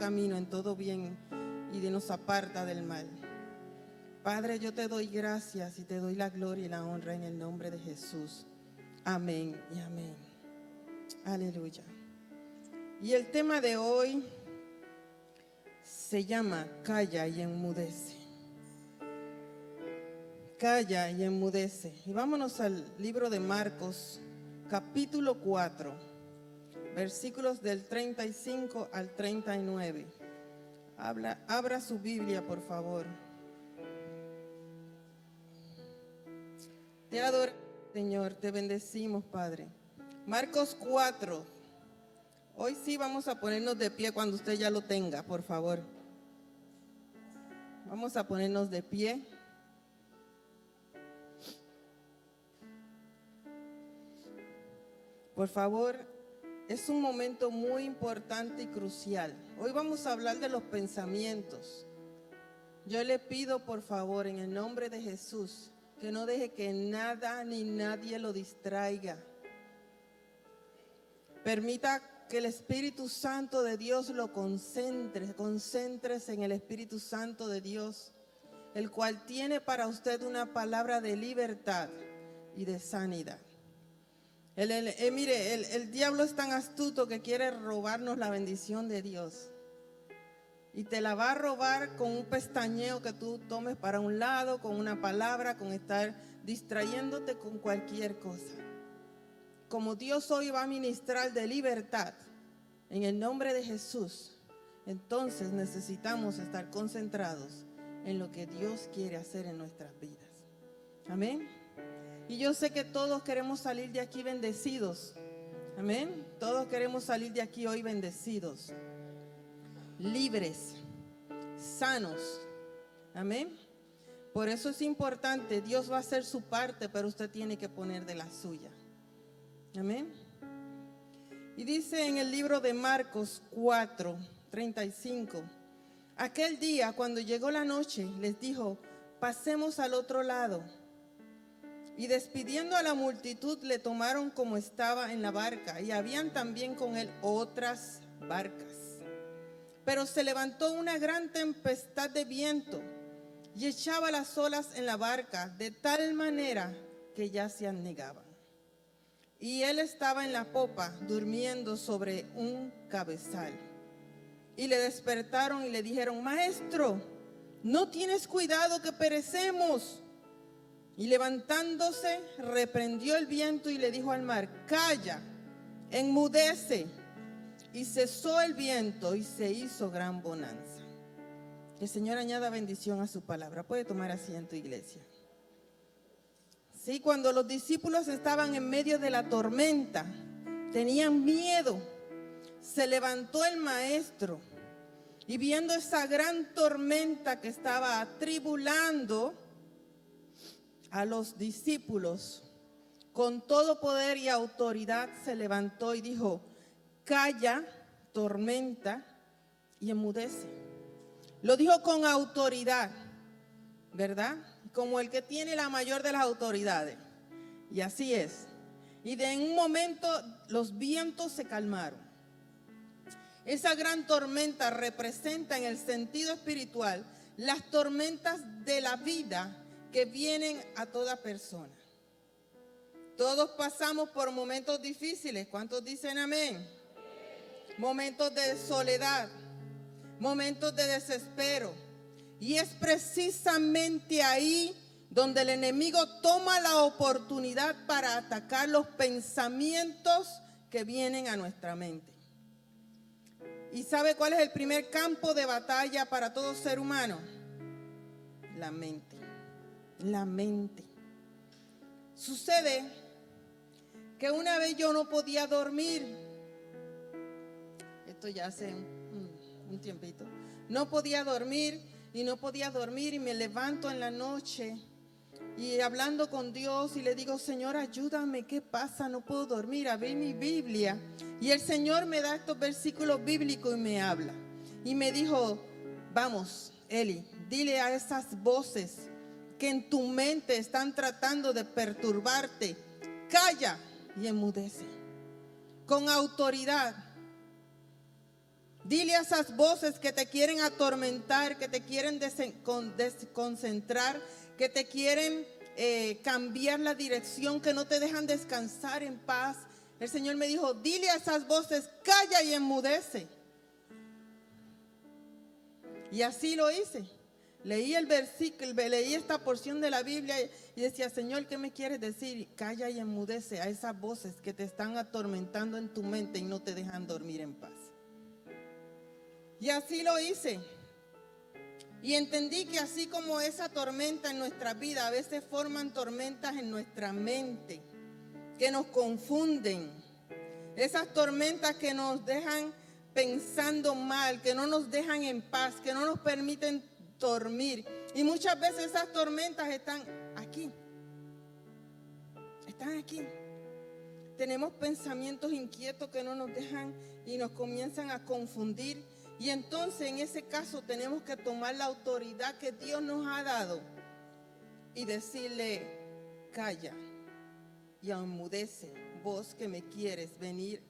camino, en todo bien y nos aparta del mal. Padre, yo te doy gracias y te doy la gloria y la honra en el nombre de Jesús. Amén y amén. Aleluya. Y el tema de hoy se llama Calla y enmudece. Calla y enmudece. Y vámonos al libro de Marcos, capítulo 4, versículos del 35 al 39. Abra su Biblia, por favor. Te adoramos, Señor, te bendecimos, Padre. Marcos 4. Hoy sí vamos a ponernos de pie cuando usted ya lo tenga, por favor. Vamos a ponernos de pie. Por favor, es un momento muy importante y crucial. Hoy vamos a hablar de los pensamientos. Yo le pido, por favor, en el nombre de Jesús, que no deje que nada ni nadie lo distraiga. Permita que el Espíritu Santo de Dios lo concéntrese en el Espíritu Santo de Dios, el cual tiene para usted una palabra de libertad y de sanidad. Mire, el diablo es tan astuto que quiere robarnos la bendición de Dios. Y te la va a robar con un pestañeo que tú tomes para un lado, con una palabra, con estar distrayéndote con cualquier cosa. Como Dios hoy va a ministrar de libertad, en el nombre de Jesús, entonces necesitamos estar concentrados en lo que Dios quiere hacer en nuestras vidas. Amén. Y yo sé que todos queremos salir de aquí bendecidos. Amén. Todos queremos salir de aquí hoy bendecidos, libres, sanos. Amén. Por eso es importante, Dios va a hacer su parte, pero usted tiene que poner de la suya. Amén. Y dice en el libro de Marcos 4, 35, aquel día cuando llegó la noche les dijo, pasemos al otro lado. Y despidiendo a la multitud le tomaron como estaba en la barca, y habían también con él otras barcas. Pero se levantó una gran tempestad de viento y echaba las olas en la barca de tal manera que ya se anegaban. Y él estaba en la popa durmiendo sobre un cabezal. Y le despertaron y le dijeron, Maestro, ¿no tienes cuidado que perecemos? Y levantándose reprendió el viento y le dijo al mar, calla, enmudece. Y cesó el viento y se hizo gran bonanza. Que el Señor añada bendición a su palabra. Puede tomar asiento, iglesia. Sí, cuando los discípulos estaban en medio de la tormenta, tenían miedo, se levantó el maestro y viendo esa gran tormenta que estaba atribulando a los discípulos, con todo poder y autoridad se levantó y dijo, calla, tormenta, y enmudece. Lo dijo con autoridad, ¿verdad? Como el que tiene la mayor de las autoridades. Y así es. Y de en un momento los vientos se calmaron. Esa gran tormenta representa en el sentido espiritual las tormentas de la vida que vienen a toda persona. Todos pasamos por momentos difíciles. ¿Cuántos dicen amén? Momentos de soledad, momentos de desespero. Y es precisamente ahí donde el enemigo toma la oportunidad para atacar los pensamientos que vienen a nuestra mente. ¿Y sabe cuál es el primer campo de batalla para todo ser humano? La mente. La mente. Sucede que una vez yo no podía dormir. Esto ya hace un tiempito. No podía dormir y me levanto en la noche y hablando con Dios y le digo, Señor, ayúdame, ¿qué pasa? No puedo dormir. Abrí mi Biblia y el Señor me da estos versículos bíblicos y me habla. Y me dijo, vamos, Eli, dile a esas voces que en tu mente están tratando de perturbarte, calla y enmudece. Con autoridad. Dile a esas voces que te quieren atormentar, que te quieren desconcentrar, que te quieren cambiar la dirección, que no te dejan descansar en paz. El Señor me dijo, dile a esas voces, calla y enmudece. Y así lo hice. Leí el versículo, leí esta porción de la Biblia y decía, Señor, ¿qué me quieres decir? Calla y enmudece a esas voces que te están atormentando en tu mente y no te dejan dormir en paz. Y así lo hice. Y entendí que así como esa tormenta en nuestra vida, a veces forman tormentas en nuestra mente, que nos confunden. Esas tormentas que nos dejan pensando mal, que no nos dejan en paz, que no nos permiten dormir. Y muchas veces esas tormentas están aquí. Están aquí. Tenemos pensamientos inquietos que no nos dejan y nos comienzan a confundir. Y entonces en ese caso tenemos que tomar la autoridad que Dios nos ha dado y decirle, calla y enmudece, vos que me quieres venir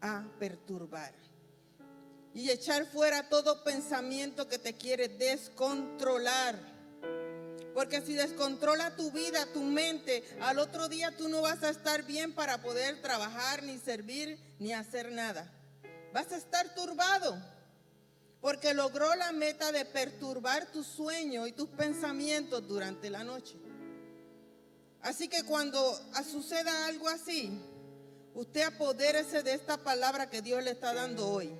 a perturbar. Y echar fuera todo pensamiento que te quiere descontrolar. Porque si descontrola tu vida, tu mente, al otro día tú no vas a estar bien para poder trabajar, ni servir, ni hacer nada. Vas a estar turbado. Porque logró la meta de perturbar tu sueño y tus pensamientos durante la noche. Así que cuando suceda algo así, usted apodérese de esta palabra que Dios le está dando hoy.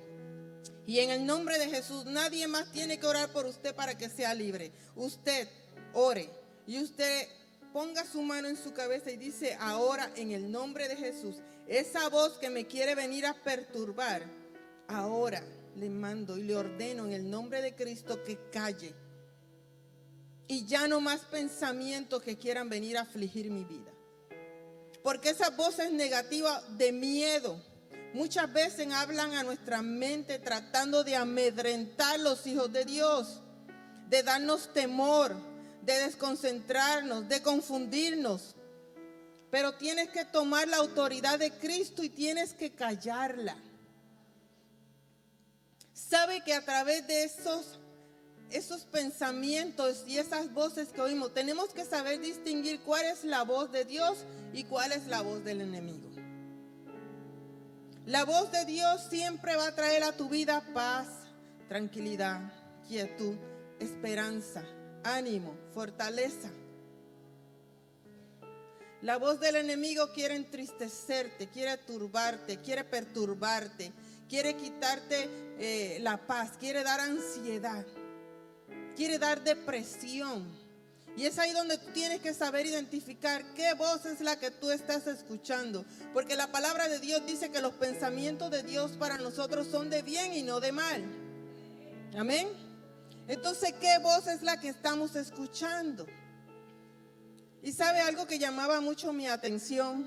Y en el nombre de Jesús, nadie más tiene que orar por usted para que sea libre. Usted ore y usted ponga su mano en su cabeza y dice, ahora en el nombre de Jesús, esa voz que me quiere venir a perturbar, ahora le mando y le ordeno en el nombre de Cristo que calle. Y ya no más pensamientos que quieran venir a afligir mi vida. Porque esas voces negativas de miedo muchas veces hablan a nuestra mente tratando de amedrentar los hijos de Dios, de darnos temor, de desconcentrarnos, de confundirnos. Pero tienes que tomar la autoridad de Cristo y tienes que callarla. Sabe que a través de esos pensamientos y esas voces que oímos, tenemos que saber distinguir cuál es la voz de Dios y cuál es la voz del enemigo. La voz de Dios siempre va a traer a tu vida paz, tranquilidad, quietud, esperanza, ánimo, fortaleza. La voz del enemigo quiere entristecerte, quiere turbarte, quiere perturbarte, quiere quitarte la paz, quiere dar ansiedad, quiere dar depresión. Y es ahí donde tú tienes que saber identificar qué voz es la que tú estás escuchando. Porque la palabra de Dios dice que los pensamientos de Dios para nosotros son de bien y no de mal. Amén. Entonces, ¿qué voz es la que estamos escuchando? Y sabe algo que llamaba mucho mi atención,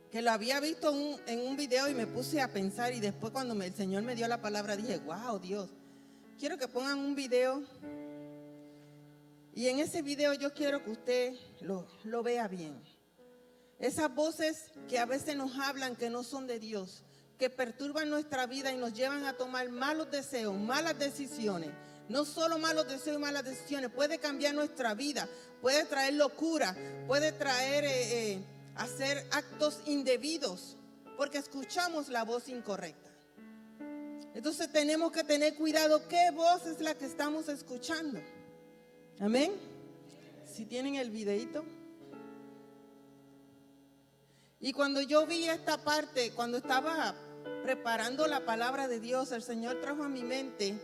que lo había visto en un video y me puse a pensar, y después cuando el Señor me dio la palabra dije, wow, Dios, quiero que pongan un video. Y en ese video yo quiero que usted lo vea bien. Esas voces que a veces nos hablan que no son de Dios, que perturban nuestra vida y nos llevan a tomar malos deseos, malas decisiones. No solo malos deseos y malas decisiones, puede cambiar nuestra vida, puede traer locura, puede traer hacer actos indebidos, porque escuchamos la voz incorrecta. Entonces tenemos que tener cuidado qué voz es la que estamos escuchando. Amén. Si tienen el videito. Y cuando yo vi esta parte, cuando estaba preparando la palabra de Dios, el Señor trajo a mi mente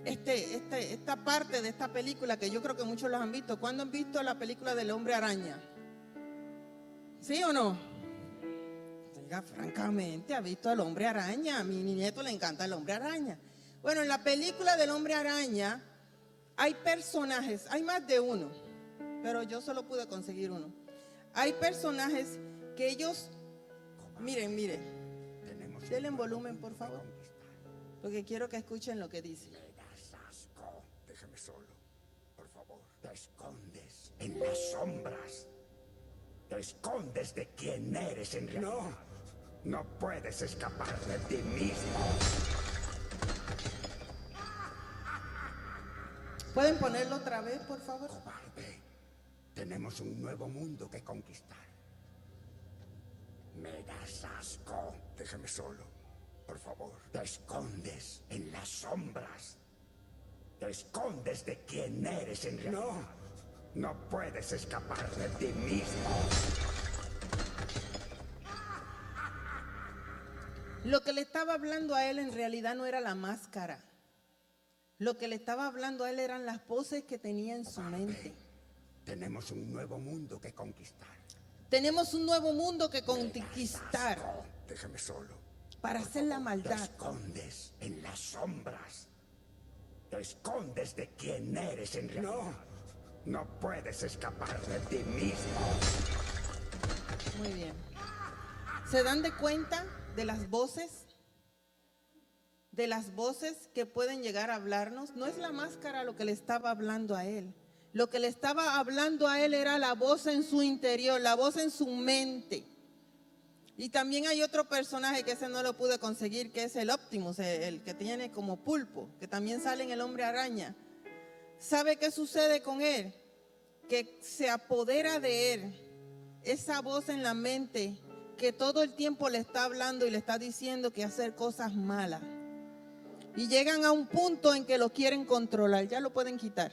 esta parte de esta película que yo creo que muchos los han visto. ¿Cuándo han visto la película del Hombre Araña? ¿Sí o no? Diga, francamente, ¿ha visto al Hombre Araña? A mi nieto le encanta el Hombre Araña. Bueno, en la película del Hombre Araña hay personajes, hay más de uno, pero yo solo pude conseguir uno. Hay personajes que ellos, miren, denle en volumen por favor, porque quiero que escuchen lo que dice. Me das asco. Déjame solo, por favor. Te escondes en las sombras. Te escondes de quién eres en realidad. No puedes escapar de ti mismo. ¿Pueden ponerlo otra vez, por favor? Cobarde. Tenemos un nuevo mundo que conquistar. Me das asco. Déjame solo, por favor. Te escondes en las sombras. Te escondes de quién eres en realidad. No puedes escapar de ti mismo. Lo que le estaba hablando a él en realidad no era la máscara. Lo que le estaba hablando a él eran las voces que tenía en su mente. Tenemos un nuevo mundo que conquistar. Tenemos un nuevo mundo que conquistar. Déjame solo. Para hacer la maldad. Te escondes en las sombras. Te escondes de quién eres en realidad. No puedes escapar de ti mismo. Muy bien. ¿Se dan de cuenta de las voces? De las voces que pueden llegar a hablarnos. No es la máscara lo que le estaba hablando a él. Lo que le estaba hablando a él era la voz en su interior, la voz en su mente. Y también hay otro personaje que ese no lo pude conseguir, que es el Optimus, el que tiene como pulpo, que también sale en el Hombre Araña. ¿Sabe qué sucede con él? Que se apodera de él esa voz en la mente que todo el tiempo le está hablando y le está diciendo que hacer cosas malas. Y llegan a un punto en que lo quieren controlar. Ya lo pueden quitar,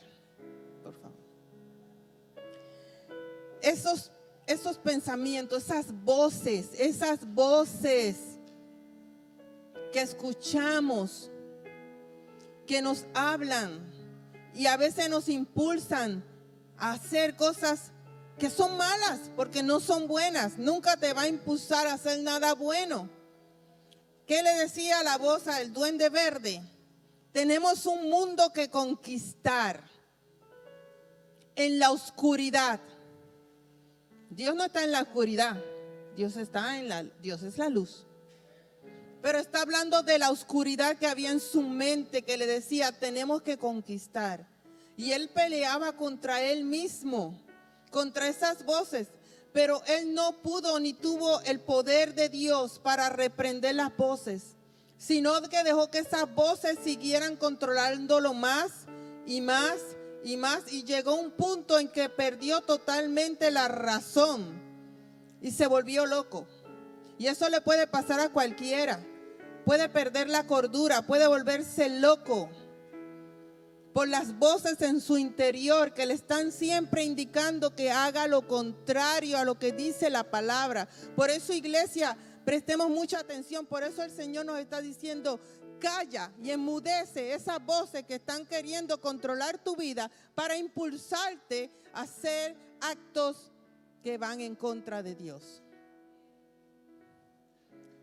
por favor. Esos pensamientos, esas voces que escuchamos, que nos hablan y a veces nos impulsan a hacer cosas que son malas porque no son buenas. Nunca te va a impulsar a hacer nada bueno. ¿Qué le decía la voz al duende verde? Tenemos un mundo que conquistar en la oscuridad. Dios no está en la oscuridad, Dios es la luz. Pero está hablando de la oscuridad que había en su mente, que le decía, tenemos que conquistar. Y él peleaba contra él mismo, contra esas voces. Pero él no pudo ni tuvo el poder de Dios para reprender las voces, sino que dejó que esas voces siguieran controlándolo más y más y más. Y llegó un punto en que perdió totalmente la razón y se volvió loco. Y eso le puede pasar a cualquiera. Puede perder la cordura, puede volverse loco por las voces en su interior que le están siempre indicando que haga lo contrario a lo que dice la palabra. Por eso, iglesia, prestemos mucha atención. Por eso el Señor nos está diciendo, calla y enmudece esas voces que están queriendo controlar tu vida para impulsarte a hacer actos que van en contra de Dios.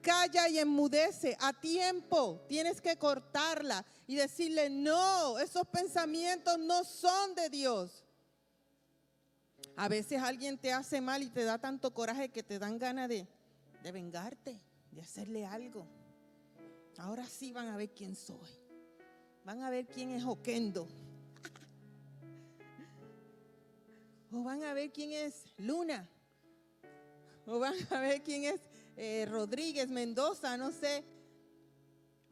Calla y enmudece a tiempo. Tienes que cortarla y decirle, no, esos pensamientos no son de Dios. A veces alguien te hace mal y te da tanto coraje que te dan ganas de vengarte, de hacerle algo. Ahora sí van a ver quién soy. Van a ver quién es Oquendo. O van a ver quién es Luna. O van a ver quién es Rodríguez, Mendoza, no sé.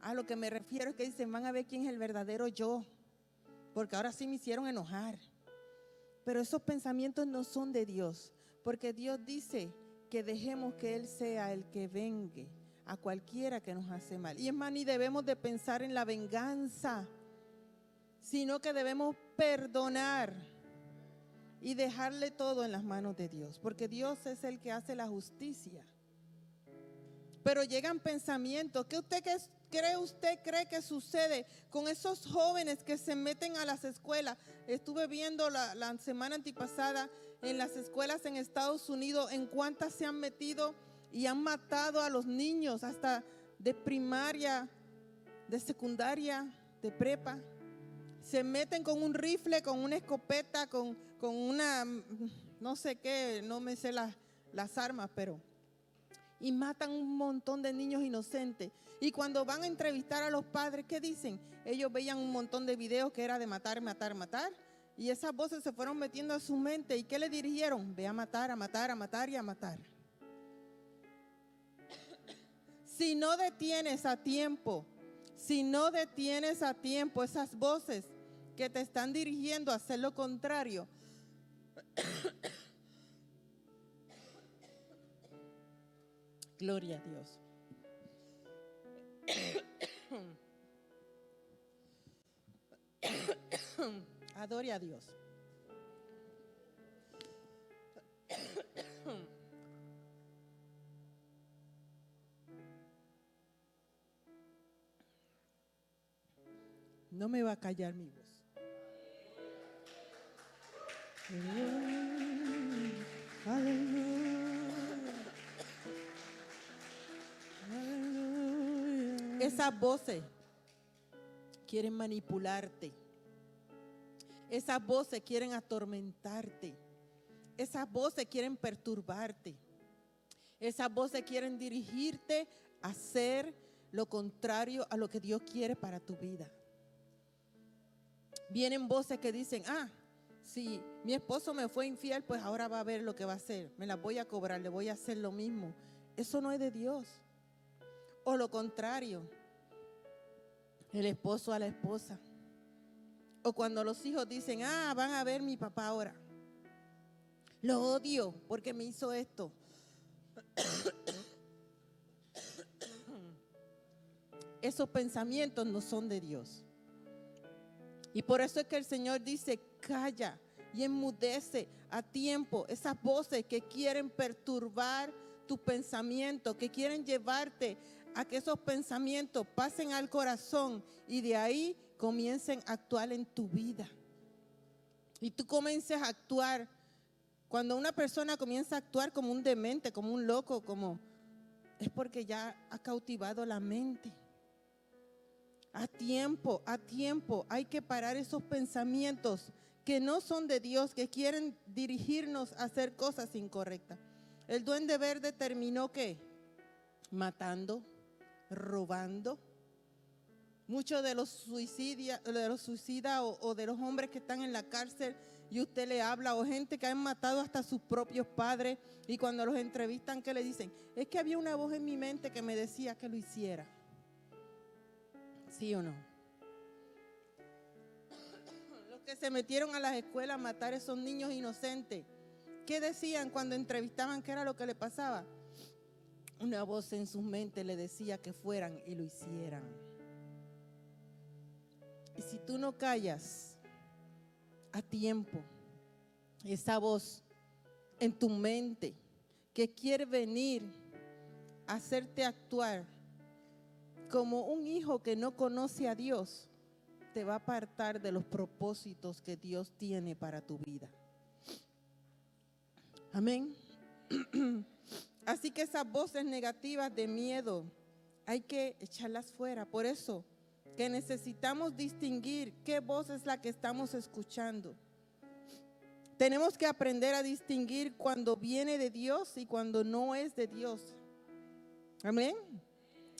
A lo que me refiero es que dicen, van a ver quién es el verdadero yo. Porque ahora sí me hicieron enojar. Pero esos pensamientos no son de Dios. Porque Dios dice que dejemos que Él sea el que vengue a cualquiera que nos hace mal. Y es más, ni debemos de pensar en la venganza, sino que debemos perdonar y dejarle todo en las manos de Dios. Porque Dios es el que hace la justicia. Pero llegan pensamientos. ¿Qué usted cree que sucede con esos jóvenes que se meten a las escuelas? Estuve viendo la semana antipasada en las escuelas en Estados Unidos en cuántas se han metido y han matado a los niños hasta de primaria, de secundaria, de prepa. Se meten con un rifle, con una escopeta, con una, no sé qué, no me sé las armas, pero... y matan un montón de niños inocentes. Y cuando van a entrevistar a los padres, ¿qué dicen? Ellos veían un montón de videos que era de matar, matar, matar. Y esas voces se fueron metiendo a su mente. ¿Y qué le dirigieron? Ve a matar, a matar, a matar y a matar. Si no detienes a tiempo esas voces que te están dirigiendo a hacer lo contrario, gloria a Dios. Adore a Dios. No me va a callar mi voz. Esas voces quieren manipularte. Esas voces quieren atormentarte. Esas voces quieren perturbarte. Esas voces quieren dirigirte a hacer lo contrario a lo que Dios quiere para tu vida. Vienen voces que dicen, si mi esposo me fue infiel, pues ahora va a ver lo que va a hacer. Me las voy a cobrar, le voy a hacer lo mismo. Eso no es de Dios. O lo contrario, el esposo a la esposa. O cuando los hijos dicen, van a ver mi papá ahora. Lo odio porque me hizo esto. Esos pensamientos no son de Dios. Y por eso es que el Señor dice, calla y enmudece a tiempo esas voces que quieren perturbar tus pensamientos, que quieren llevarte a que esos pensamientos pasen al corazón y de ahí comiencen a actuar en tu vida. Y tú comiences a actuar. Cuando una persona comienza a actuar como un demente, como un loco, es porque ya ha cautivado la mente. A tiempo, hay que parar esos pensamientos que no son de Dios, que quieren dirigirnos a hacer cosas incorrectas. El duende verde terminó ¿qué? Matando, robando. Muchos de los suicidas o de los hombres que están en la cárcel y usted le habla, o gente que han matado hasta sus propios padres, y cuando los entrevistan, ¿qué le dicen? Es que había una voz en mi mente que me decía que lo hiciera. ¿Sí o no? Los que se metieron a las escuelas a matar a esos niños inocentes, ¿qué decían cuando entrevistaban? ¿Qué era lo que le pasaba? Una voz en sus mentes le decía que fueran y lo hicieran. Y si tú no callas a tiempo esa voz en tu mente que quiere venir a hacerte actuar como un hijo que no conoce a Dios, te va a apartar de los propósitos que Dios tiene para tu vida. Amén. Así que esas voces negativas de miedo hay que echarlas fuera. Por eso que necesitamos distinguir qué voz es la que estamos escuchando. Tenemos que aprender a distinguir cuando viene de Dios y cuando no es de Dios. Amén.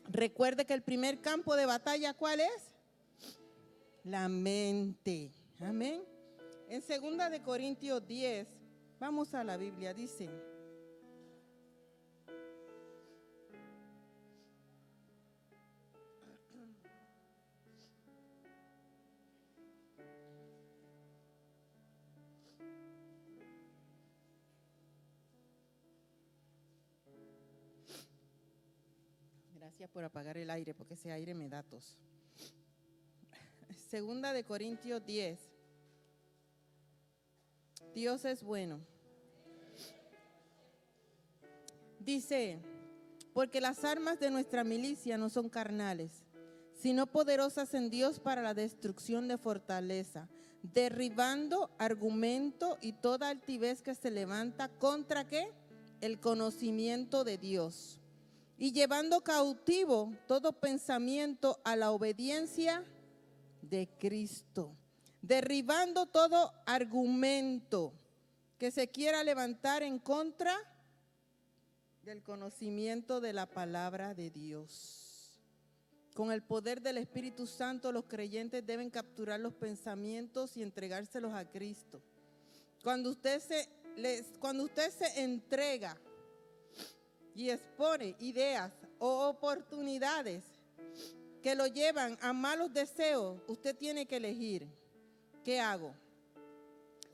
Recuerde que el primer campo de batalla, ¿cuál es? La mente. Amén. En 2 de Corintios 10, vamos a la Biblia, dice: gracias por apagar el aire, porque ese aire me da tos. 2 de Corintios 10. Dios es bueno. Dice: porque las armas de nuestra milicia no son carnales, sino poderosas en Dios para la destrucción de fortaleza, derribando argumento y toda altivez que se levanta contra ¿qué? El conocimiento de Dios, y llevando cautivo todo pensamiento a la obediencia de Cristo, derribando todo argumento que se quiera levantar en contra del conocimiento de la palabra de Dios. Con el poder del Espíritu Santo, los creyentes deben capturar los pensamientos y entregárselos a Cristo. Cuando usted se entrega y expone ideas o oportunidades que lo llevan a malos deseos, usted tiene que elegir. ¿Qué hago?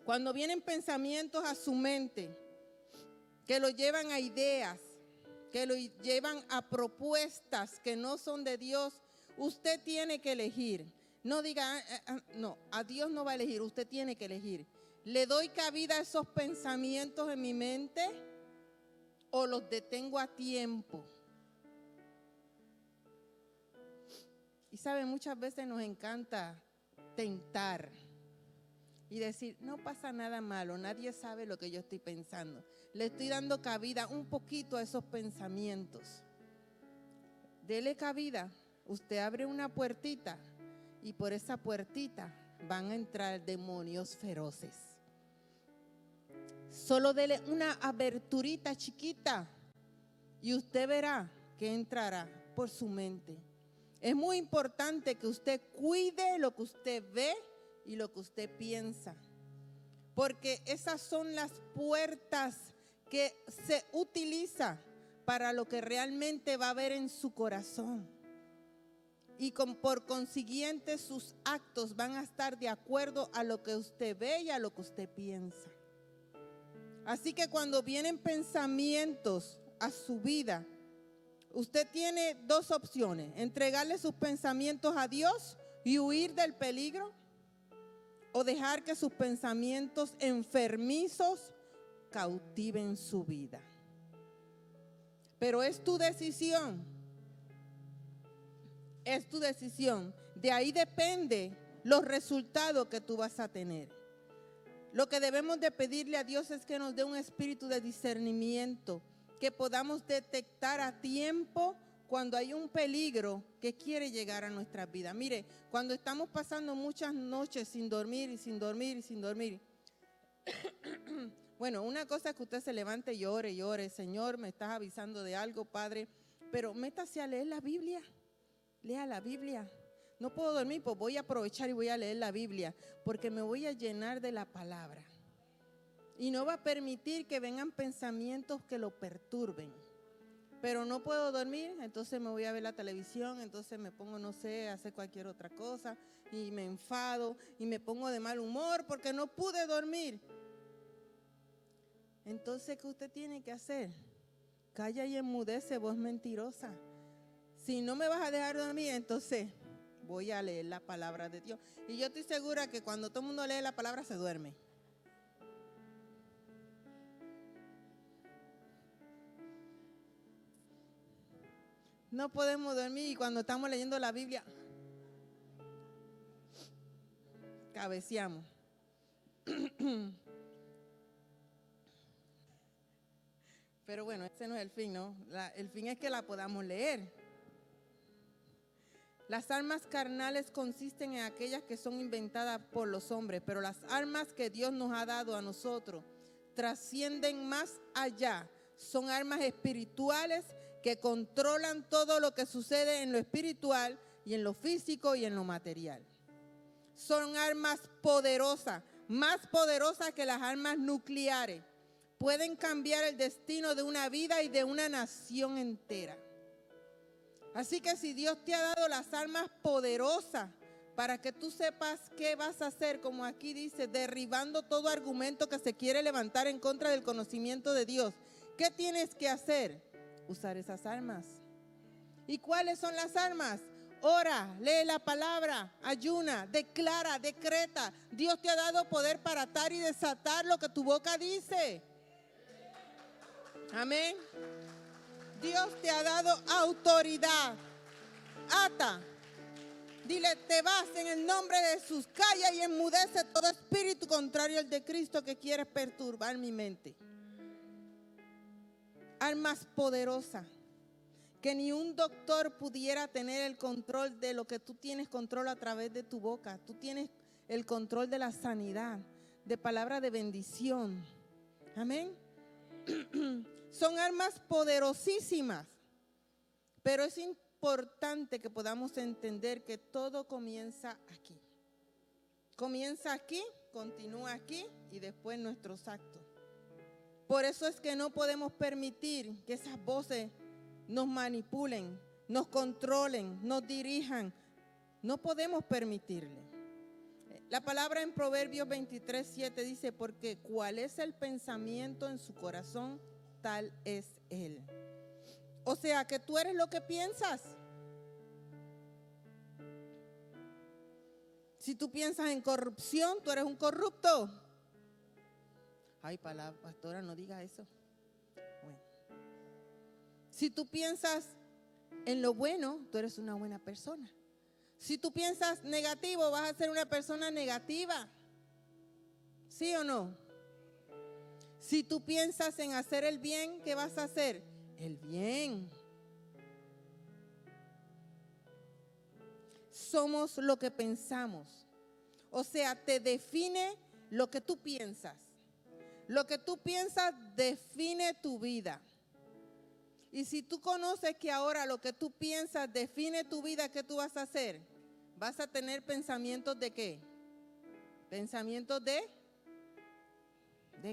Cuando vienen pensamientos a su mente que lo llevan a ideas, que lo llevan a propuestas que no son de Dios, usted tiene que elegir. No diga, no, a Dios no va a elegir, usted tiene que elegir. ¿Le doy cabida a esos pensamientos en mi mente o los detengo a tiempo? Y sabe, muchas veces nos encanta tentar y decir, no pasa nada malo, nadie sabe lo que yo estoy pensando. Le estoy dando cabida un poquito a esos pensamientos. Dele cabida. Usted abre una puertita y por esa puertita van a entrar demonios feroces. Solo dele una aberturita chiquita y usted verá que entrará por su mente. Es muy importante que usted cuide lo que usted ve y lo que usted piensa, porque esas son las puertas que se utiliza para lo que realmente va a haber en su corazón. Y por consiguiente sus actos van a estar de acuerdo a lo que usted ve y a lo que usted piensa. Así que cuando vienen pensamientos a su vida, usted tiene dos opciones: entregarle sus pensamientos a Dios y huir del peligro, o dejar que sus pensamientos enfermizos cautiven su vida. Pero es tu decisión. Es tu decisión. De ahí depende los resultados que tú vas a tener. Lo que debemos de pedirle a Dios es que nos dé un espíritu de discernimiento, que podamos detectar a tiempo cuando hay un peligro que quiere llegar a nuestras vidas. Mire, cuando estamos pasando muchas noches sin dormir y sin dormir y sin dormir. Bueno, una cosa es que usted se levante y ore, Señor, me estás avisando de algo, Padre, pero métase a leer la Biblia. Lea la Biblia. No puedo dormir, pues voy a aprovechar y voy a leer la Biblia, porque me voy a llenar de la palabra. Y no va a permitir que vengan pensamientos que lo perturben. Pero no puedo dormir, entonces me voy a ver la televisión, entonces me pongo, no sé, a hacer cualquier otra cosa y me enfado y me pongo de mal humor porque no pude dormir. Entonces, ¿qué usted tiene que hacer? Calla y enmudece, voz mentirosa. Si no me vas a dejar dormir, entonces voy a leer la palabra de Dios. Y yo estoy segura que cuando todo el mundo lee la palabra se duerme. No podemos dormir y cuando estamos leyendo la Biblia, cabeceamos. Pero bueno, ese no es el fin, ¿no? El fin es que la podamos leer. Las armas carnales consisten en aquellas que son inventadas por los hombres, pero las armas que Dios nos ha dado a nosotros trascienden más allá. Son armas espirituales que controlan todo lo que sucede en lo espiritual y en lo físico y en lo material. Son armas poderosas, más poderosas que las armas nucleares. Pueden cambiar el destino de una vida y de una nación entera. Así que si Dios te ha dado las armas poderosas para que tú sepas qué vas a hacer, como aquí dice, derribando todo argumento que se quiere levantar en contra del conocimiento de Dios, ¿qué tienes que hacer? Usar esas armas. ¿Y cuáles son las armas? Ora, lee la palabra, ayuna, declara, decreta. Dios te ha dado poder para atar y desatar lo que tu boca dice. Amén. Dios te ha dado autoridad. Ata. Dile, te vas en el nombre de Jesús. Calla y enmudece todo espíritu contrario al de Cristo que quiere perturbar mi mente. Armas poderosas que ni un doctor pudiera tener el control de lo que tú tienes control a través de tu boca. Tú tienes el control de la sanidad, de palabra de bendición. Amén. Son armas poderosísimas, pero es importante que podamos entender que todo comienza aquí. Comienza aquí, continúa aquí y después nuestros actos. Por eso es que no podemos permitir que esas voces nos manipulen, nos controlen, nos dirijan. No podemos permitirle. La palabra en Proverbios 23:7 dice, porque cuál es el pensamiento en su corazón, tal es él. O sea, que tú eres lo que piensas. Si tú piensas en corrupción, tú eres un corrupto. Ay, pastora, no diga eso. Bueno. Si tú piensas en lo bueno, tú eres una buena persona. Si tú piensas negativo, vas a ser una persona negativa. ¿Sí o no? Si tú piensas en hacer el bien, ¿qué vas a hacer? El bien. Somos lo que pensamos. O sea, te define lo que tú piensas. Lo que tú piensas define tu vida. Y si tú conoces que ahora lo que tú piensas define tu vida, ¿qué tú vas a hacer? Vas a tener pensamientos ¿de qué? Pensamientos ¿de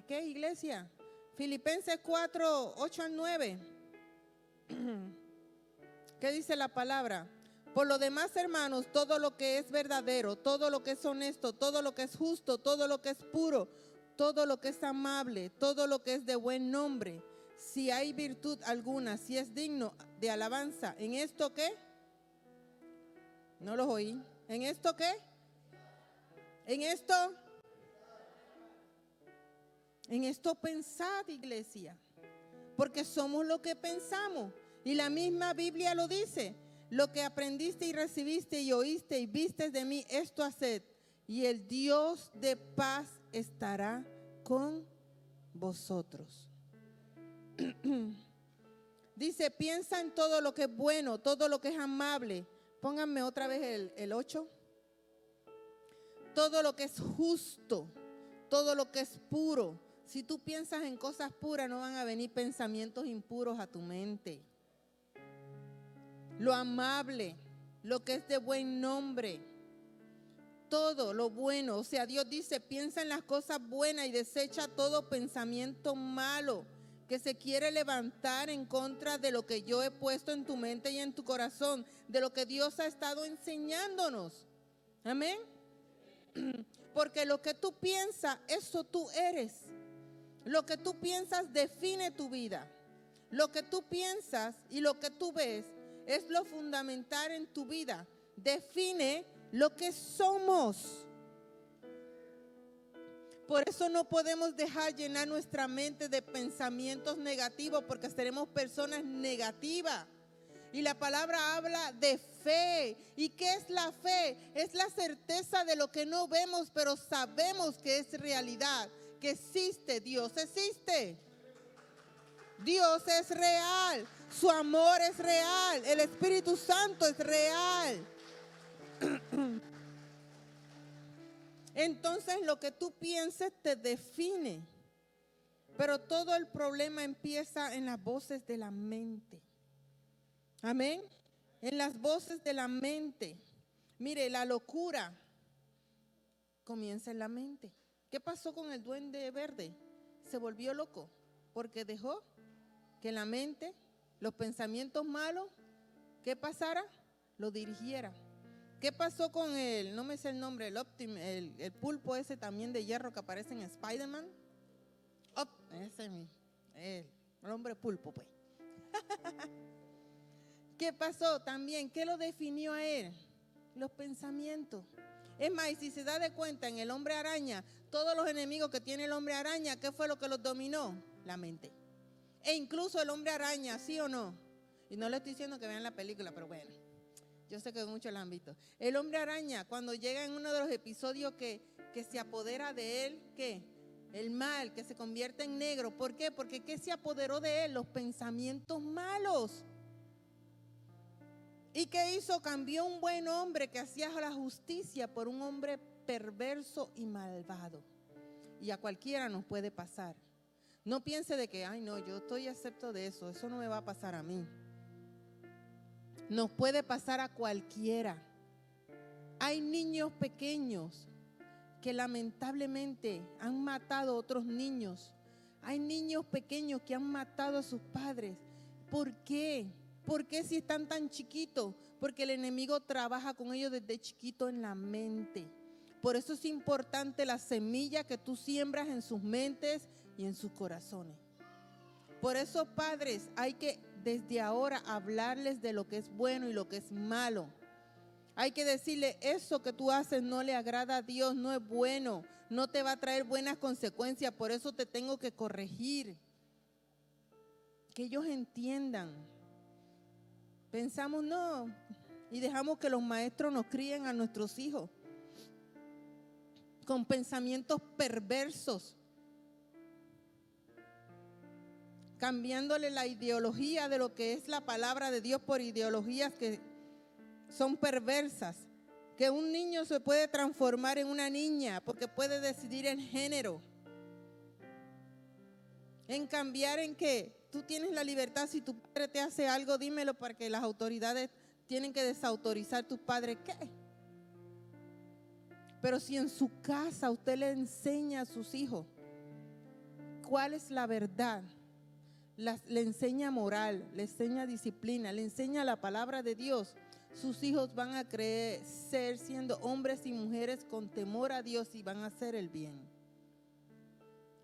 qué, iglesia? Filipenses 4, 8 al 9. ¿Qué dice la palabra? Por lo demás, hermanos, todo lo que es verdadero, todo lo que es honesto, todo lo que es justo, todo lo que es puro, todo lo que es amable, todo lo que es de buen nombre, si hay virtud alguna, si es digno de alabanza, ¿en esto qué? No los oí. ¿En esto qué? ¿En esto pensad, iglesia? Porque somos lo que pensamos. Y la misma Biblia lo dice. Lo que aprendiste y recibiste y oíste y viste de mí, esto haced. Y el Dios de paz estará con vosotros. Dice, piensa en todo lo que es bueno, todo lo que es amable. Pónganme otra vez el 8. Todo lo que es justo, todo lo que es puro. Si tú piensas en cosas puras, no van a venir pensamientos impuros a tu mente. Lo amable, lo que es de buen nombre, todo lo bueno. O sea, Dios dice, piensa en las cosas buenas y desecha todo pensamiento malo que se quiere levantar en contra de lo que yo he puesto en tu mente y en tu corazón, de lo que Dios ha estado enseñándonos. Amén. Porque lo que tú piensas, eso tú eres. Lo que tú piensas define tu vida. Lo que tú piensas y lo que tú ves es lo fundamental en tu vida. Define lo que somos. Por eso no podemos dejar llenar nuestra mente de pensamientos negativos, porque seremos personas negativas. Y la palabra habla de fe. ¿Y qué es la fe? Es la certeza de lo que no vemos, pero sabemos que es realidad, que existe. Dios existe. Dios es real. Su amor es real. El Espíritu Santo es real. Entonces lo que tú pienses te define. Pero todo el problema empieza en las voces de la mente. Amén. En las voces de la mente. Mire, la locura comienza en la mente. ¿Qué pasó con el duende verde? Se volvió loco porque dejó que la mente, los pensamientos malos, ¿qué pasara? Lo dirigiera. ¿Qué pasó con el, no me sé el nombre, el pulpo ese también de hierro que aparece en Spider-Man? El hombre pulpo, pues. ¿Qué pasó también? ¿Qué lo definió a él? Los pensamientos. Es más, y si se da de cuenta en el hombre araña, todos los enemigos que tiene el hombre araña, ¿qué fue lo que los dominó? La mente. E incluso el hombre araña, ¿sí o no? Y no le estoy diciendo que vean la película, pero bueno, yo sé que muchos la han visto. El hombre araña, cuando llega en uno de los episodios que se apodera de él, ¿qué? El mal, que se convierte en negro. ¿Por qué? Porque ¿qué se apoderó de él? Los pensamientos malos. ¿Y qué hizo? Cambió un buen hombre que hacía la justicia por un hombre perverso y malvado. Y a cualquiera nos puede pasar. No piense de que, ay no, yo estoy excepto de eso, eso no me va a pasar a mí. Nos puede pasar a cualquiera. Hay niños pequeños que lamentablemente han matado a otros niños. Hay niños pequeños que han matado a sus padres. ¿Por qué? ¿Por qué si están tan chiquitos? Porque el enemigo trabaja con ellos desde chiquito en la mente. Por eso es importante la semilla que tú siembras en sus mentes y en sus corazones. Por eso, padres, hay que desde ahora hablarles de lo que es bueno y lo que es malo. Hay que decirle, eso que tú haces no le agrada a Dios, no es bueno, no te va a traer buenas consecuencias, por eso te tengo que corregir. Que ellos entiendan. Pensamos no, y dejamos que los maestros nos críen a nuestros hijos con pensamientos perversos, cambiándole la ideología de lo que es la palabra de Dios por ideologías que son perversas. Que un niño se puede transformar en una niña porque puede decidir el género. En cambiar en que tú tienes la libertad, si tu padre te hace algo, dímelo, para que las autoridades tienen que desautorizar a tus padres. ¿Qué? Pero si en su casa usted le enseña a sus hijos cuál es la verdad, le enseña moral, le enseña disciplina, le enseña la palabra de Dios, sus hijos van a crecer siendo hombres y mujeres con temor a Dios y van a hacer el bien.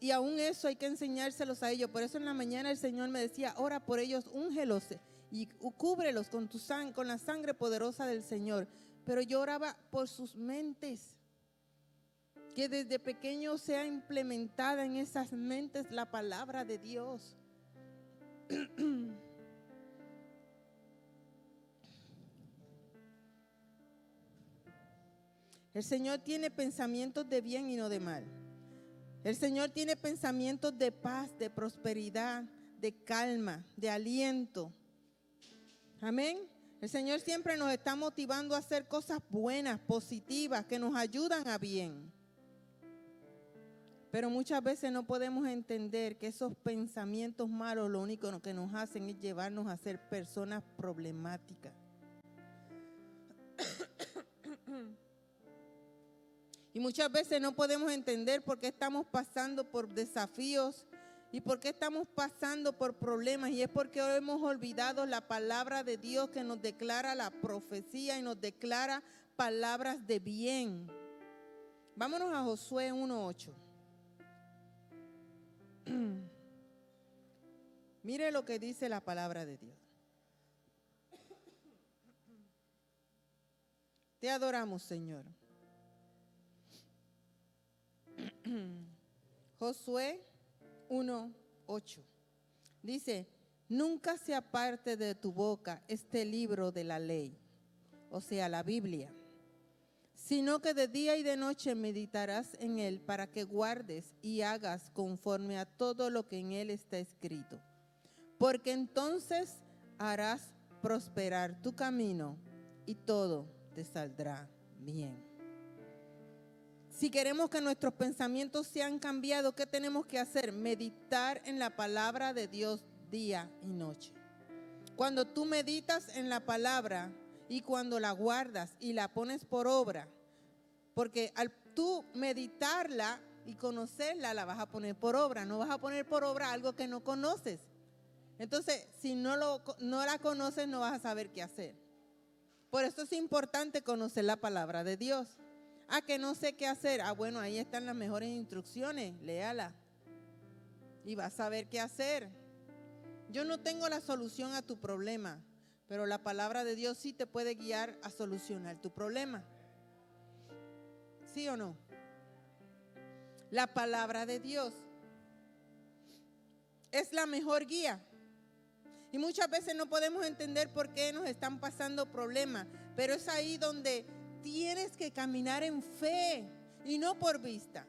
Y aún eso hay que enseñárselos a ellos. Por eso en la mañana el Señor me decía, ora por ellos, úngelos y cúbrelos con con la sangre poderosa del Señor. Pero yo oraba por sus mentes, que desde pequeño sea implementada en esas mentes la palabra de Dios. El Señor tiene pensamientos de bien y no de mal. El Señor tiene pensamientos de paz, de prosperidad, de calma, de aliento. Amén. El Señor siempre nos está motivando a hacer cosas buenas, positivas, que nos ayudan a bien. Pero muchas veces no podemos entender que esos pensamientos malos lo único que nos hacen es llevarnos a ser personas problemáticas. Y muchas veces no podemos entender por qué estamos pasando por desafíos y por qué estamos pasando por problemas. Y es porque hemos olvidado la palabra de Dios que nos declara la profecía y nos declara palabras de bien. Vámonos a Josué 1:8. Mire lo que dice la palabra de Dios. Te adoramos, Señor. Josué 1:8 dice, nunca se aparte de tu boca este libro de la ley, o sea, la Biblia, sino que de día y de noche meditarás en él para que guardes y hagas conforme a todo lo que en él está escrito, porque entonces harás prosperar tu camino y todo te saldrá bien. Si queremos que nuestros pensamientos sean cambiados, ¿qué tenemos que hacer? Meditar en la palabra de Dios día y noche. Cuando tú meditas en la palabra y cuando la guardas y la pones por obra, porque al tú meditarla y conocerla, la vas a poner por obra. No vas a poner por obra algo que no conoces. Entonces, si no la conoces, no vas a saber qué hacer. Por eso es importante conocer la palabra de Dios. Que no sé qué hacer. Bueno, ahí están las mejores instrucciones. Léala y vas a ver qué hacer. Yo no tengo la solución a tu problema, pero la palabra de Dios sí te puede guiar a solucionar tu problema. ¿Sí o no? La palabra de Dios es la mejor guía. Y muchas veces no podemos entender por qué nos están pasando problemas, pero es ahí donde tienes que caminar en fe y no por vista.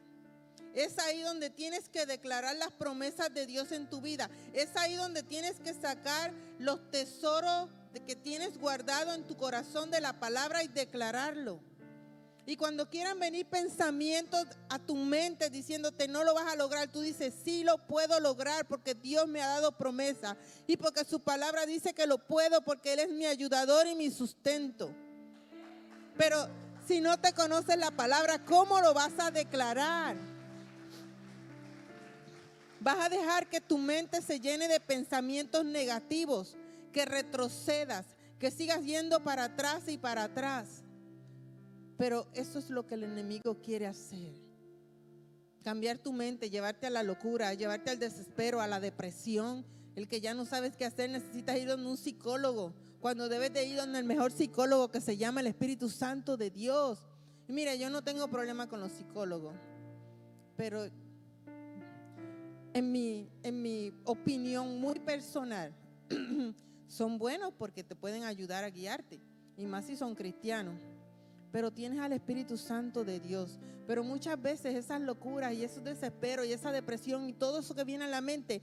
Es ahí donde tienes que declarar las promesas de Dios en tu vida. Es ahí donde tienes que sacar los tesoros que tienes guardado en tu corazón de la palabra y declararlo. Y cuando quieran venir pensamientos a tu mente diciéndote no lo vas a lograr, tú dices sí lo puedo lograr porque Dios me ha dado promesa y porque su palabra dice que lo puedo porque Él es mi ayudador y mi sustento. Pero si no te conoces la palabra, ¿cómo lo vas a declarar? Vas a dejar que tu mente se llene de pensamientos negativos que retrocedas, que sigas yendo para atrás y para atrás. Pero eso es lo que el enemigo quiere hacer. Cambiar tu mente, llevarte a la locura, llevarte al desespero, a la depresión. El que ya no sabes qué hacer, necesitas ir a un psicólogo, cuando debes de ir a el mejor psicólogo, que se llama el Espíritu Santo de Dios. Y mira, yo no tengo problema con los psicólogos, pero en mi opinión muy personal, son buenos porque te pueden ayudar a guiarte, y más si son cristianos. Pero tienes al Espíritu Santo de Dios. Pero muchas veces esas locuras y esos desesperos y esa depresión y todo eso que viene a la mente,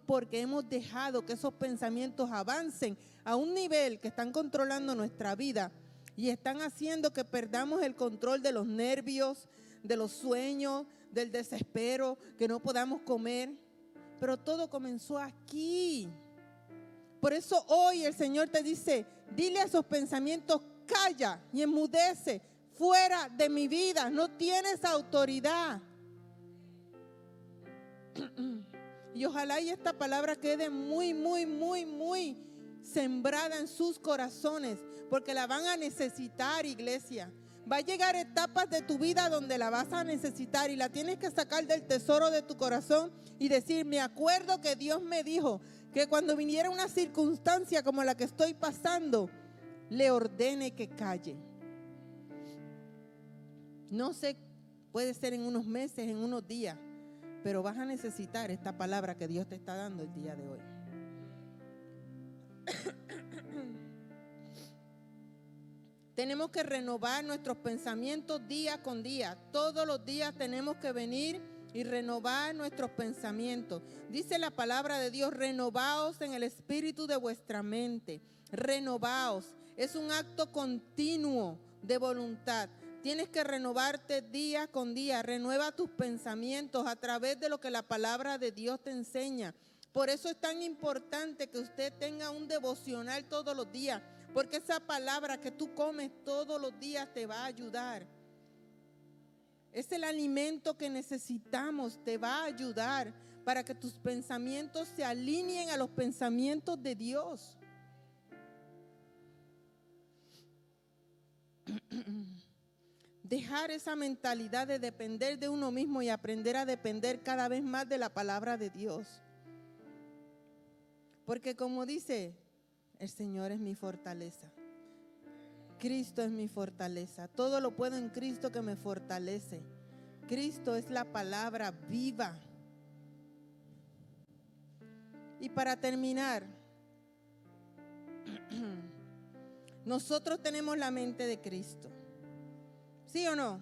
porque hemos dejado que esos pensamientos avancen a un nivel que están controlando nuestra vida y están haciendo que perdamos el control de los nervios, de los sueños, del desespero, que no podamos comer. Pero todo comenzó aquí. Por eso hoy el Señor te dice, dile a esos pensamientos, calla y enmudece, fuera de mi vida, no tienes autoridad. Y ojalá y esta palabra quede muy, muy, muy, muy sembrada en sus corazones, porque la van a necesitar, iglesia. Va a llegar etapas de tu vida donde la vas a necesitar y la tienes que sacar del tesoro de tu corazón y decir, me acuerdo que Dios me dijo que cuando viniera una circunstancia como la que estoy pasando, le ordene que calle. No sé, puede ser en unos meses, en unos días, pero vas a necesitar esta palabra que Dios te está dando el día de hoy. Tenemos que renovar nuestros pensamientos día con día. Todos los días tenemos que venir y renovar nuestros pensamientos. Dice la palabra de Dios, renovaos en el espíritu de vuestra mente. Renovaos. Es un acto continuo de voluntad. Tienes que renovarte día con día. Renueva tus pensamientos a través de lo que la palabra de Dios te enseña. Por eso es tan importante que usted tenga un devocional todos los días, porque esa palabra que tú comes todos los días te va a ayudar. Es el alimento que necesitamos, te va a ayudar para que tus pensamientos se alineen a los pensamientos de Dios. Dejar esa mentalidad de depender de uno mismo y aprender a depender cada vez más de la palabra de Dios. Porque como dice, el Señor es mi fortaleza. Cristo es mi fortaleza. Todo lo puedo en Cristo que me fortalece. Cristo es la palabra viva. Y para terminar, nosotros tenemos la mente de Cristo. ¿Sí o no?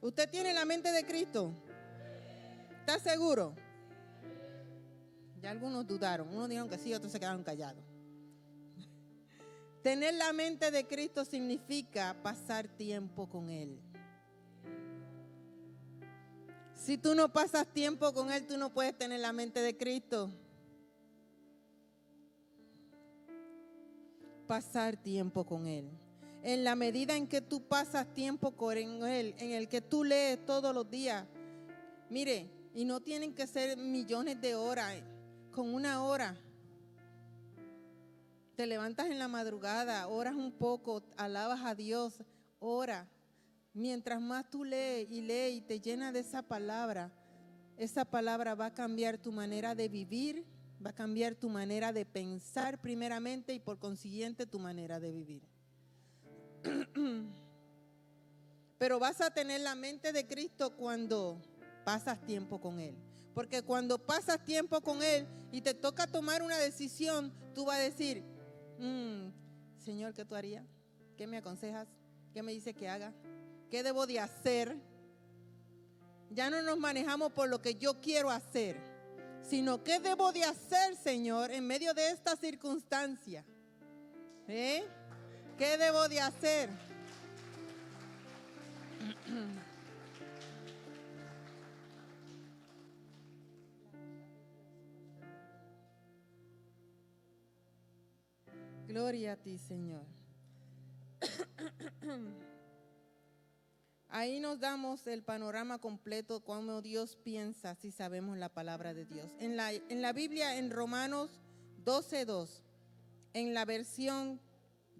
¿Usted tiene la mente de Cristo? ¿Está seguro? Ya algunos dudaron. Unos dijeron que sí, otros se quedaron callados. Tener la mente de Cristo significa pasar tiempo con Él. Si tú no pasas tiempo con Él, tú no puedes tener la mente de Cristo. Pasar tiempo con Él. En la medida en que tú pasas tiempo con Él, en el que tú lees todos los días, mire, y no tienen que ser millones de horas, con una hora. Te levantas en la madrugada, oras un poco, alabas a Dios, ora. Mientras más tú lees y te llenas de esa palabra va a cambiar tu manera de vivir, va a cambiar tu manera de pensar primeramente y por consiguiente tu manera de vivir. Pero vas a tener la mente de Cristo cuando pasas tiempo con Él. Porque cuando pasas tiempo con Él y te toca tomar una decisión, tú vas a decir, Señor, ¿qué tú harías? ¿Qué me aconsejas? ¿Qué me dices que haga? ¿Qué debo de hacer? Ya no nos manejamos por lo que yo quiero hacer, sino qué debo de hacer, Señor, en medio de esta circunstancia. ¿Qué debo de hacer? Gloria a ti, Señor. Ahí nos damos el panorama completo, cómo Dios piensa si sabemos la palabra de Dios. En la Biblia, en Romanos 12:2, En la versión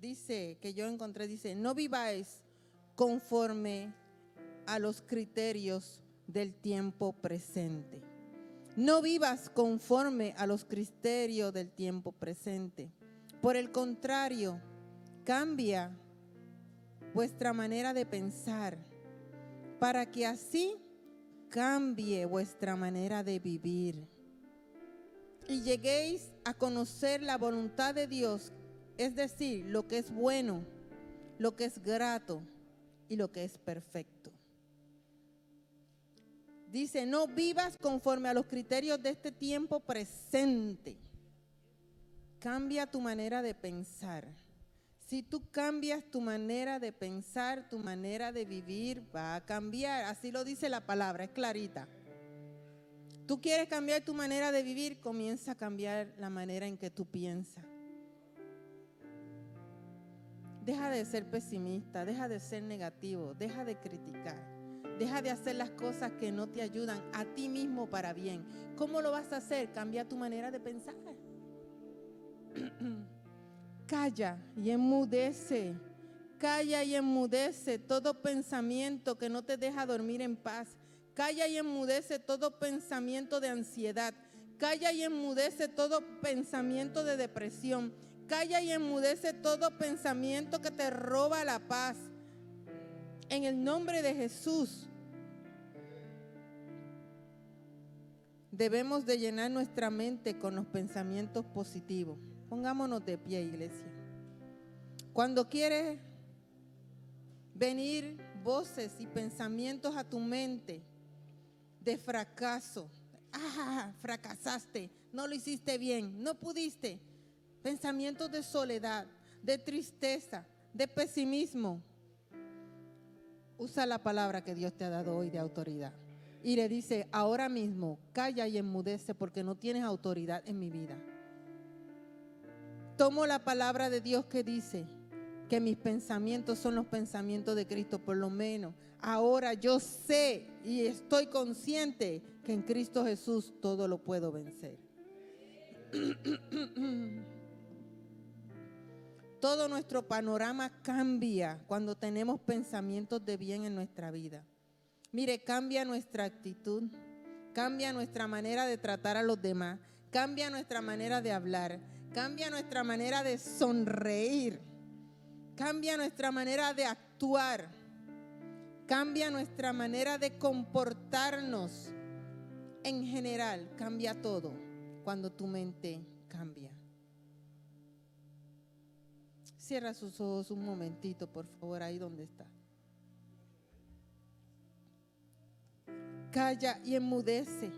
dice, que yo encontré, dice, no viváis conforme a los criterios del tiempo presente. No vivas conforme a los criterios del tiempo presente. Por el contrario, cambia vuestra manera de pensar para que así cambie vuestra manera de vivir y lleguéis a conocer la voluntad de Dios, es decir, lo que es bueno, lo que es grato y lo que es perfecto. Dice, no vivas conforme a los criterios de este tiempo presente. Cambia tu manera de pensar. Si tú cambias tu manera de pensar, tu manera de vivir va a cambiar. Así lo dice la palabra, es clarita. Tú quieres cambiar tu manera de vivir, comienza a cambiar la manera en que tú piensas. Deja de ser pesimista, deja de ser negativo, deja de criticar. Deja de hacer las cosas que no te ayudan a ti mismo para bien. ¿Cómo lo vas a hacer? Cambia tu manera de pensar. Calla y enmudece. Calla y enmudece todo pensamiento que no te deja dormir en paz. Calla y enmudece todo pensamiento de ansiedad. Calla y enmudece todo pensamiento de depresión. Calla y enmudece todo pensamiento que te roba la paz. En el nombre de Jesús, debemos de llenar nuestra mente con los pensamientos positivos. Pongámonos de pie, iglesia. Cuando quieres venir voces y pensamientos a tu mente de fracaso, fracasaste, no lo hiciste bien, no pudiste, pensamientos de soledad, de tristeza, de pesimismo, usa la palabra que Dios te ha dado hoy de autoridad y le dice, ahora mismo calla y enmudece porque no tienes autoridad en mi vida. Tomo la palabra de Dios que dice que mis pensamientos son los pensamientos de Cristo. Por lo menos ahora yo sé y estoy consciente que en Cristo Jesús todo lo puedo vencer. Todo nuestro panorama cambia cuando tenemos pensamientos de bien en nuestra vida. Mire, cambia nuestra actitud, cambia nuestra manera de tratar a los demás, cambia nuestra manera de hablar, cambia nuestra manera de sonreír, cambia nuestra manera de actuar, cambia nuestra manera de comportarnos. En general, cambia todo cuando tu mente cambia. Cierra sus ojos un momentito, por favor, ahí donde está. Calla y enmudece.